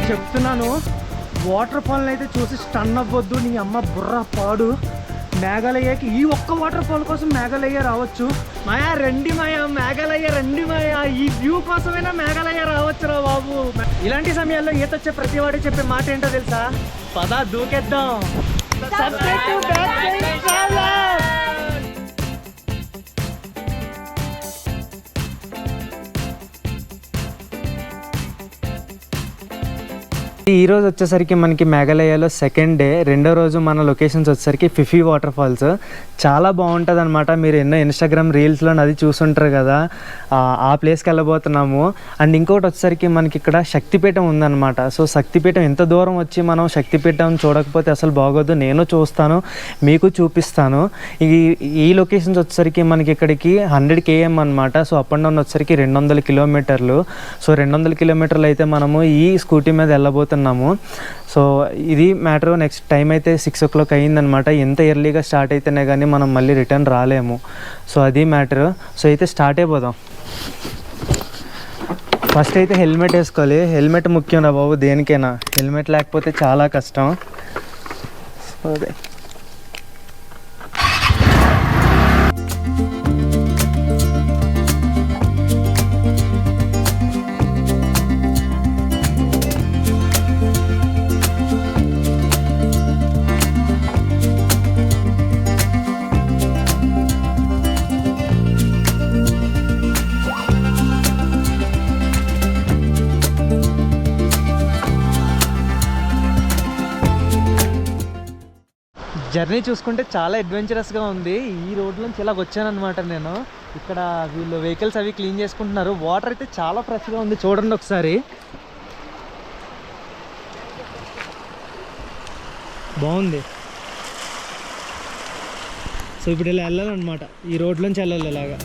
చెప్తున్నాను, వాటర్ ఫాల్ని అయితే చూసి స్టన్ అవ్వద్దు. నీ అమ్మ బుర్ర పాడు. మేఘాలయ్యకి ఈ ఒక్క వాటర్ ఫాల్ కోసం మేఘాలయ్య రావచ్చు. మాయా రండి మాయా, మేఘాలయ్య రండి మాయా, ఈ వ్యూ కోసమైనా మేఘాలయ్య రావచ్చురా బాబు. ఇలాంటి సమయాల్లో ఈత వచ్చే ప్రతి వాడు చెప్పే మాట ఏంటో తెలుసా? పద దూకేద్దాం. ఈరోజు వచ్చేసరికి మనకి మేఘాలయలో సెకండ్ డే. రెండో రోజు మన లొకేషన్స్ వచ్చేసరికి ఫిఫీ వాటర్ ఫాల్స్. చాలా బాగుంటుంది అనమాట. మీరు ఎన్నో ఇన్స్టాగ్రామ్ రీల్స్లో అది చూసుంటారు కదా, ఆ ప్లేస్కి వెళ్ళబోతున్నాము. అండ్ ఇంకొకటి వచ్చేసరికి మనకి ఇక్కడ శక్తిపీఠం ఉందన్నమాట. సో శక్తిపీఠం ఎంత దూరం వచ్చి మనం శక్తిపీఠం చూడకపోతే అసలు బాగోదు. నేను చూస్తాను, మీకు చూపిస్తాను. ఈ లొకేషన్స్ వచ్చేసరికి మనకి ఇక్కడికి 100 km అనమాట. సో అప్ అండ్ డౌన్ వచ్చేసరికి 200 కిలోమీటర్లు. సో 200 కిలోమీటర్లు అయితే మనము ఈ స్కూటీ మీద వెళ్ళబోతున్నాము. సో ఇది మ్యాటర్. నెక్స్ట్ టైం అయితే 6 o'clock అయ్యిందనమాట. ఎంత ఎర్లీగా స్టార్ట్ అయితేనే కానీ మనం మళ్ళీ రిటర్న్ రాలేము. సో అది మ్యాటర్. సో అయితే స్టార్ట్ అయిపోదాం. ఫస్ట్ అయితే హెల్మెట్ వేసుకోవాలి. హెల్మెట్ ముఖ్యం రా బాబు, దేనికైనా హెల్మెట్ లేకపోతే చాలా కష్టం. సో అదే జర్నీ చూసుకుంటే చాలా అడ్వెంచరస్గా ఉంది. ఈ రోడ్లోంచి ఇలాగ వచ్చానమాట నేను. ఇక్కడ వీళ్ళు వెహికల్స్ అవి క్లీన్ చేసుకుంటున్నారు. వాటర్ అయితే చాలా ఫ్రెష్గా ఉంది, చూడండి ఒకసారి. బాగుంది. సో ఇప్పుడు ఇలా వెళ్ళాలన్నమాట, ఈ రోడ్లోంచి వెళ్ళాలి ఇలాగా.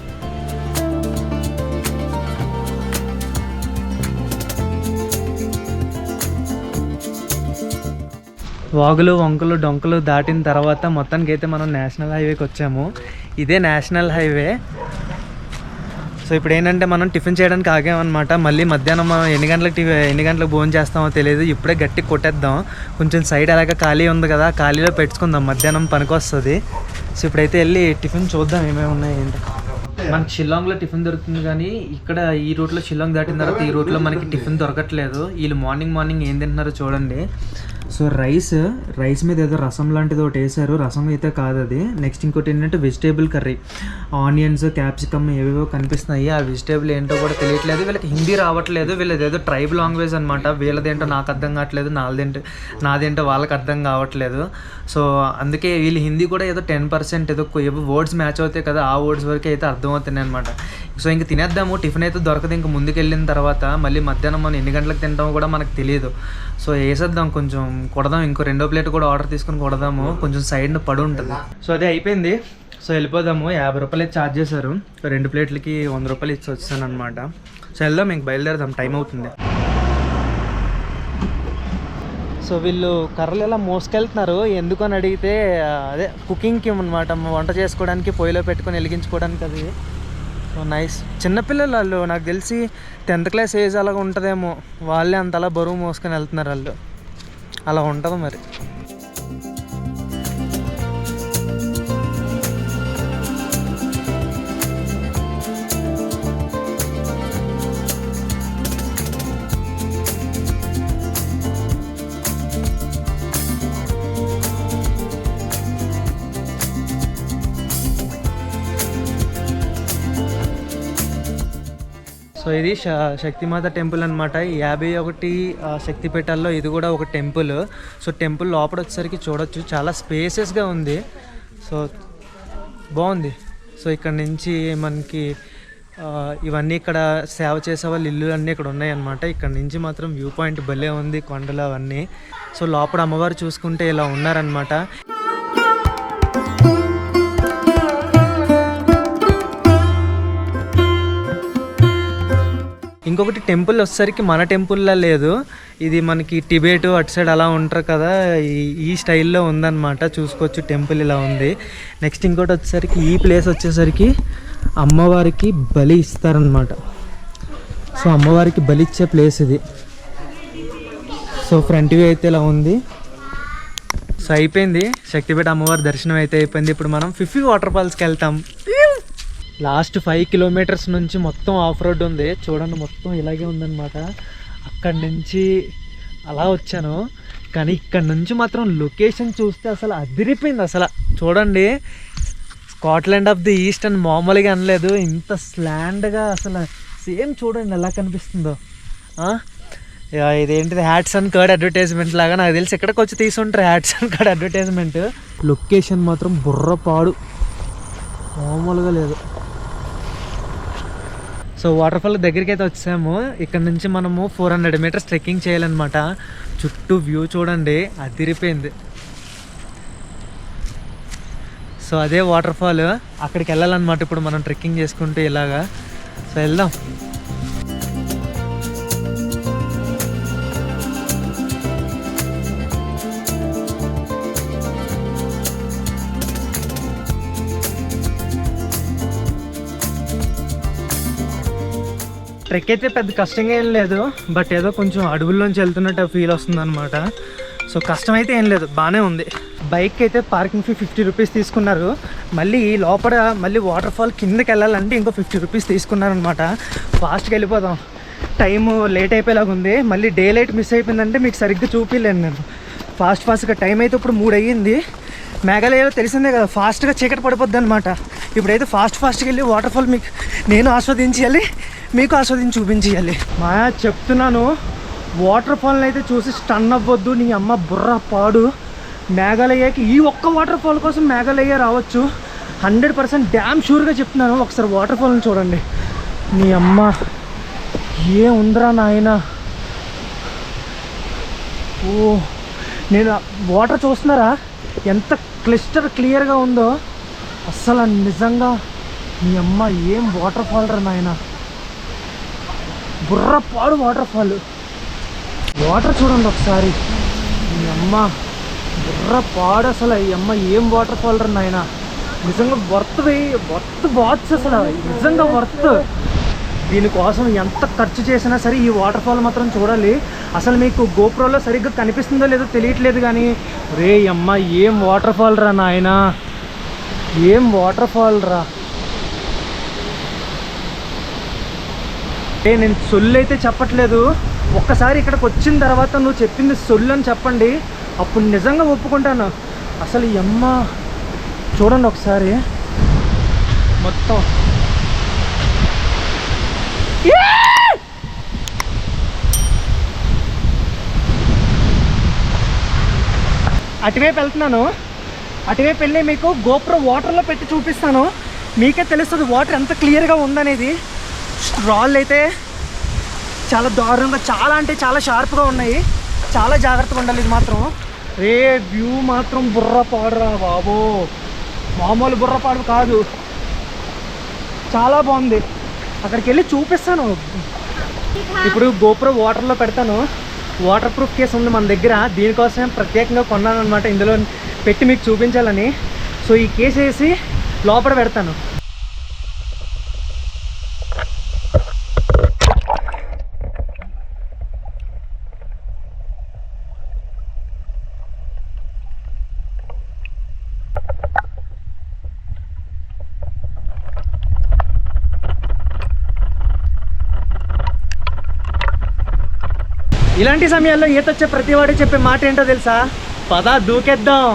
వాగులు వంకలు డొంకలు దాటిన తర్వాత మొత్తానికి అయితే మనం నేషనల్ హైవేకి వచ్చాము. ఇదే నేషనల్ హైవే. సో ఇప్పుడు ఏంటంటే మనం టిఫిన్ చేయడానికి ఆగామన్నమాట. మళ్ళీ మధ్యాహ్నం మనం ఎన్ని గంటలకు భోజనం చేస్తామో తెలియదు. ఇప్పుడే గట్టి కొట్టేద్దాం. కొంచెం సైడ్ అలాగే ఖాళీ ఉంది కదా, ఖాళీలో పెట్టుకుందాం, మధ్యాహ్నం పనికి వస్తుంది. సో ఇప్పుడైతే వెళ్ళి టిఫిన్ చూద్దాం ఏమేమి ఉన్నాయి ఏంటి. మనకి షిల్లాంగ్లో టిఫిన్ దొరుకుతుంది, కానీ ఇక్కడ ఈ రూట్లో షిల్లాంగ్ దాటిన తర్వాత ఈ రూట్లో మనకి టిఫిన్ దొరకట్లేదు. వీళ్ళు మార్నింగ్ ఏం తింటున్నారో చూడండి. సో రైస్ మీద ఏదో రసం లాంటిది ఒకటి వేసారు. రసం అయితే కాదు అది. నెక్స్ట్ ఇంకోటి ఏంటంటే వెజిటేబుల్ కర్రీ, ఆనియన్స్, క్యాప్సికమ్ ఏవేవో కనిపిస్తున్నాయి. ఆ వెజిటేబుల్ ఏంటో కూడా తెలియట్లేదు. వీళ్ళకి హిందీ రావట్లేదు. వీళ్ళది ఏదో ట్రైబ్ లాంగ్వేజ్ అనమాట. వీళ్ళదేంటో నాకు అర్థం కావట్లేదు, నాదేంటో వాళ్ళకి అర్థం కావట్లేదు. సో అందుకే వీళ్ళు హిందీ కూడా ఏదో 10% ఏదో వర్డ్స్ మ్యాచ్ అవుతాయి కదా, ఆ వర్డ్స్ వరకు అయితే అర్థమవుతున్నాయి అనమాట. సో ఇంక తినేద్దాము. టిఫిన్ అయితే దొరకదు ఇంక ముందుకు వెళ్ళిన తర్వాత. మళ్ళీ మధ్యాహ్నం మనం ఎన్ని గంటలకు తింటామో కూడా మనకు తెలియదు. సో వేసేద్దాం, కొంచెం కొడదాం. ఇంకో 2వ ప్లేట్ కూడా ఆర్డర్ తీసుకొని కొడదాము, కొంచెం సైడ్న పడి ఉంటుంది. సో అదే అయిపోయింది. సో వెళ్ళిపోదాము. 50 రూపాయలు అయితే ఛార్జ్ చేశారు. 2 ప్లేట్లకి 100 రూపాయలు ఇచ్చి వచ్చాను అనమాట. సో వెళ్దాం, ఇంక బయలుదేరదాం, టైం అవుతుంది. సో వీళ్ళు కర్రలు ఎలా మోసుకెళ్తున్నారు ఎందుకు అని అడిగితే, అదే కుకింగ్కి అనమాట, వంట చేసుకోవడానికి పొయ్యిలో పెట్టుకొని వెలిగించుకోవడానికి. అది సో నైస్. చిన్నపిల్లలు వాళ్ళు, నాకు తెలిసి 10th క్లాస్ ఏజ్ అలాగ ఉంటుందేమో. వాళ్ళే అంతలా బరువు మోసుకొని వెళ్తున్నారు వాళ్ళు. అలా ఉంటుంది మరి. సో ఇది శక్తిమాత టెంపుల్ అనమాట. 51 శక్తిపీఠాల్లో ఇది కూడా ఒక టెంపుల్. సో టెంపుల్ లోపల వచ్చేసరికి చూడొచ్చు, చాలా స్పేసెస్గా ఉంది. సో బాగుంది. సో ఇక్కడ నుంచి మనకి ఇవన్నీ ఇక్కడ సేవ చేసే వాళ్ళు ఇల్లు అన్నీ ఇక్కడ ఉన్నాయి అన్నమాట. ఇక్కడ నుంచి మాత్రం వ్యూ పాయింట్ భలే ఉంది, కొండలు అవన్నీ. సో లోపల అమ్మవారు చూసుకుంటే ఇలా ఉన్నారనమాట. ఇంకొకటి టెంపుల్ వచ్చేసరికి మన టెంపుల్లా లేదు, ఇది మనకి టిబేట్ అటు సైడ్ అలా ఉంటారు కదా, ఈ స్టైల్లో ఉందన్నమాట. చూసుకోవచ్చు టెంపుల్ ఇలా ఉంది. నెక్స్ట్ ఇంకోటి వచ్చేసరికి ఈ ప్లేస్ వచ్చేసరికి అమ్మవారికి బలి ఇస్తారనమాట. సో అమ్మవారికి బలి ఇచ్చే ప్లేస్ ఇది. సో ఫ్రంట్ వ్యూ అయితే ఇలా ఉంది. సో అయిపోయింది శక్తిపేట అమ్మవారి దర్శనం అయితే అయిపోయింది. ఇప్పుడు మనం ఫిఫీ వాటర్ ఫాల్స్కి వెళ్తాం. లాస్ట్ 5 కిలోమీటర్స్ నుంచి మొత్తం ఆఫ్ రోడ్ ఉంది. చూడండి మొత్తం ఇలాగే ఉందన్నమాట. అక్కడి నుంచి అలా వచ్చాను, కానీ ఇక్కడ నుంచి మాత్రం లొకేషన్ చూస్తే అసలు అదిరిపోయింది. అసలు చూడండి, స్కాట్లాండ్ ఆఫ్ ది ఈస్ట్ అని మామూలుగా అనలేదు, ఇంత స్లాండ్గా అసలు సేమ్ చూడండి ఎలా కనిపిస్తుందో. ఇదేంటిది హ్యాట్స్ అండ్ కర్డ్ అడ్వర్టైజ్మెంట్ లాగా నాకు తెలిసి ఎక్కడికి వచ్చి తీసుంటారు hats and curd advertisement. Location మాత్రం బుర్రపాడు, మామూలుగా లేదు. సో వాటర్ ఫాల్ దగ్గరికి అయితే వచ్చాము. ఇక్కడ నుంచి మనము 400 మీటర్స్ ట్రెక్కింగ్ చేయాలన్నమాట. చుట్టూ వ్యూ చూడండి అదిరిపోయింది. సో అదే వాటర్ ఫాల్, అక్కడికి వెళ్ళాలన్నమాట ఇప్పుడు మనం ట్రెక్కింగ్ చేసుకుంటూ ఇలాగా. సో వెళ్దాం. ట్రెక్ అయితే పెద్ద కష్టంగా ఏం లేదు, బట్ ఏదో కొంచెం అడవుల్లోంచి వెళ్తున్నట్టు ఫీల్ వస్తుంది అనమాట. సో కష్టం అయితే ఏం లేదు, బాగానే ఉంది. బైక్ అయితే పార్కింగ్ ఫీ 50 రూపీస్ తీసుకున్నారు. మళ్ళీ లోపల మళ్ళీ వాటర్ ఫాల్ కిందకి వెళ్ళాలంటే ఇంకో 50 రూపీస్ తీసుకున్నారనమాట. ఫాస్ట్గా వెళ్ళిపోదాం, టైము లేట్ అయిపోయేలాగా ఉంది. మళ్ళీ డే లైట్ మిస్ అయిపోయిందంటే మీకు సరిగ్గా చూపించలేను నేను. ఫాస్ట్గా టైం అయితే ఇప్పుడు 3 అయ్యింది. మేఘాలయలో తెలిసిందే కదా, ఫాస్ట్గా చీకటి పడిపోద్ది అనమాట. ఇప్పుడైతే ఫాస్ట్గా వెళ్ళి వాటర్ ఫాల్ మీకు నేను ఆస్వాదించాలి, మీకు ఆస్వాదించి చూపించేయాలి. మాయా చెప్తున్నాను, వాటర్ ఫాల్ని అయితే చూసి స్టన్ అవ్వద్దు, నీ అమ్మ బుర్ర పాడు. మేఘాలయకి ఈ ఒక్క వాటర్ ఫాల్ కోసం మేఘాలయ రావచ్చు 100% డ్యామ్ షూర్గా చెప్తున్నాను. ఒకసారి వాటర్ ఫాల్ని చూడండి, నీ అమ్మ ఏ ఉందిరా నాయన. ఓ నేను వాటర్ చూస్తున్నారా ఎంత క్లియర్గా ఉందో అస్సలు, నిజంగా నీ అమ్మ ఏం వాటర్ ఫాల్ రా నాయన, బుర్రపాడు వాటర్ ఫాల్. వాటర్ చూడండి ఒకసారి, ఈ అమ్మ బుర్రపాడు అసలు. ఈ అమ్మ ఏం వాటర్ ఫాల్ రా నాయన, నిజంగా వర్త్ వాచ్ అసలు, నిజంగా వర్త్. దీనికోసం ఎంత ఖర్చు చేసినా సరే ఈ వాటర్ ఫాల్ మాత్రం చూడాలి. అసలు మీకు గోప్రోలో సరిగ్గా కనిపిస్తుందో లేదో తెలియట్లేదు, కానీ రే అమ్మ ఏం వాటర్ ఫాల్ రా నాయన, ఏం వాటర్ ఫాల్ రా. నేను సొల్లు అయితే చెప్పట్లేదు, ఒక్కసారి ఇక్కడికి వచ్చిన తర్వాత నువ్వు చెప్పింది సొల్లు అని చెప్పండి, అప్పుడు నిజంగా ఒప్పుకుంటాను. అసలు ఈ అమ్మ చూడండి ఒకసారి మొత్తం. అటువైపు వెళ్తున్నాను, అటువైపు వెళ్ళి మీకు గోప్రో వాటర్లో పెట్టి చూపిస్తాను, మీకే తెలుస్తుంది వాటర్ ఎంత క్లియర్గా ఉందనేది. రాళ్ళు అయితే చాలా దారుణంగా, చాలా అంటే చాలా షార్ప్గా ఉన్నాయి, చాలా జాగ్రత్తగా ఉండాలి. ఇది మాత్రం రే వ్యూ మాత్రం బుర్రపాడురా బాబో, మామూలు బుర్రపాడు కాదు, చాలా బాగుంది. అక్కడికి వెళ్ళి చూపిస్తాను. ఇప్పుడు గోప్రో వాటర్లో పెడతాను, వాటర్ ప్రూఫ్ కేసు ఉంది మన దగ్గర, దీనికోసం ప్రత్యేకంగా కొన్నాను అనమాట, ఇందులో పెట్టి మీకు చూపించాలని. సో ఈ కేసు వేసి లోపల పెడతాను. ఇలాంటి సమయాల్లో ఈత వచ్చే ప్రతివాడు చెప్పే మాట ఏంటో తెలుసా, పద దూకేద్దాం.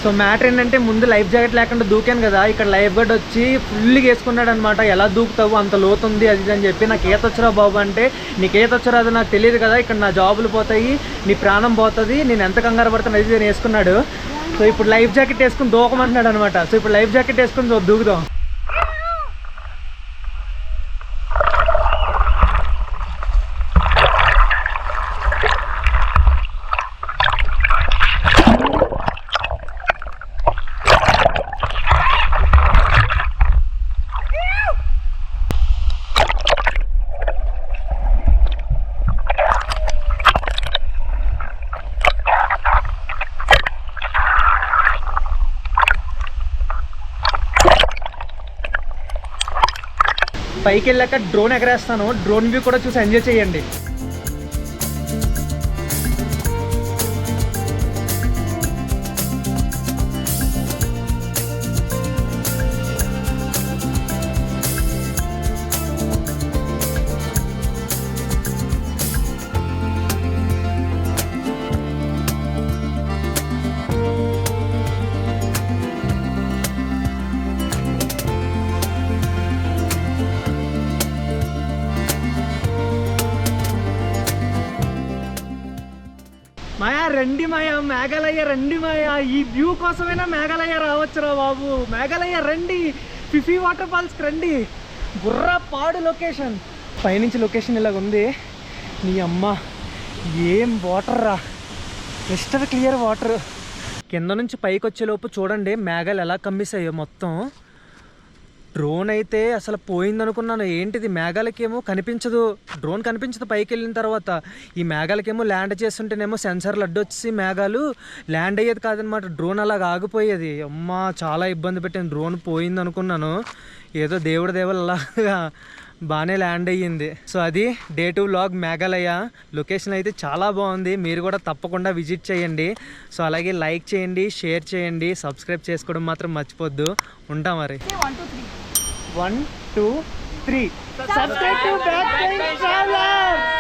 సో మ్యాటర్ ఏంటంటే, ముందు లైఫ్ జాకెట్ లేకుండా దూకాను కదా, ఇక్కడ లైఫ్ గార్డ్ వచ్చి ఫుల్గా వేసుకున్నాడు అనమాట. ఎలా దూకుతావు, అంత లోతుంది అది అని చెప్పి. నాకు ఈత వచ్చరా బాబు అంటే, నీకు ఈత వచ్చరా అది నాకు తెలియదు కదా, ఇక్కడ నా జాబులు పోతాయి, నీ ప్రాణం పోతుంది, నేను ఎంత కంగారు పడతాను అది నేను వేసుకున్నాడు. సో ఇప్పుడు లైఫ్ జాకెట్ వేసుకుని దూకమంటున్నాడు అనమాట. సో ఇప్పుడు లైఫ్ జాకెట్ వేసుకుని దూకుదాం. పైకి వెళ్ళాక డ్రోన్ ఎగరేస్తాను, డ్రోన్ వ్యూ కూడా చూసి ఎంజాయ్ చేయండి. మాయా రండి, మాయా మేఘాలయ రండి, మాయా ఈ వ్యూ కోసమైనా మేఘాలయ రావచ్చురా బాబు. మేఘాలయ రండి, ఫిఫీ వాటర్ ఫాల్స్కి రండి. బుర్రా పాడు లొకేషన్. పైనుంచి లొకేషన్ ఇలాగ ఉంది. నీ అమ్మ ఏం వాటర్ రా, క్రిస్టల్ క్లియర్ వాటర్. కింద నుంచి పైకి వచ్చేలోపు చూడండి మేఘాలు ఎలా కమ్మేసాయో మొత్తం. డ్రోన్ అయితే అసలు పోయిందనుకున్నాను. ఏంటిది మేఘాలకేమో కనిపించదు, డ్రోన్ కనిపించదు పైకి వెళ్ళిన తర్వాత. ఈ మేఘాలకేమో ల్యాండ్ చేస్తుంటేనేమో సెన్సార్లు అడ్డొచ్చి మేఘాలు ల్యాండ్ అయ్యేది కాదనమాట. డ్రోన్ అలాగ ఆగిపోయేది. అమ్మ చాలా ఇబ్బంది పెట్టింది. డ్రోన్ పోయింది అనుకున్నాను, ఏదో దేవుడి దేవుడు అలాగా బాగానే ల్యాండ్ అయ్యింది. సో అది డే 2 వ్లాగ్ మేఘాలయ. లొకేషన్ అయితే చాలా బాగుంది, మీరు కూడా తప్పకుండా విజిట్ చేయండి. సో అలాగే లైక్ చేయండి, షేర్ చేయండి, సబ్స్క్రైబ్ చేసుకోవడం మాత్రం మర్చిపోద్దు. ఉంటా మరి. 1 2 3 subscribe to back pain traveller.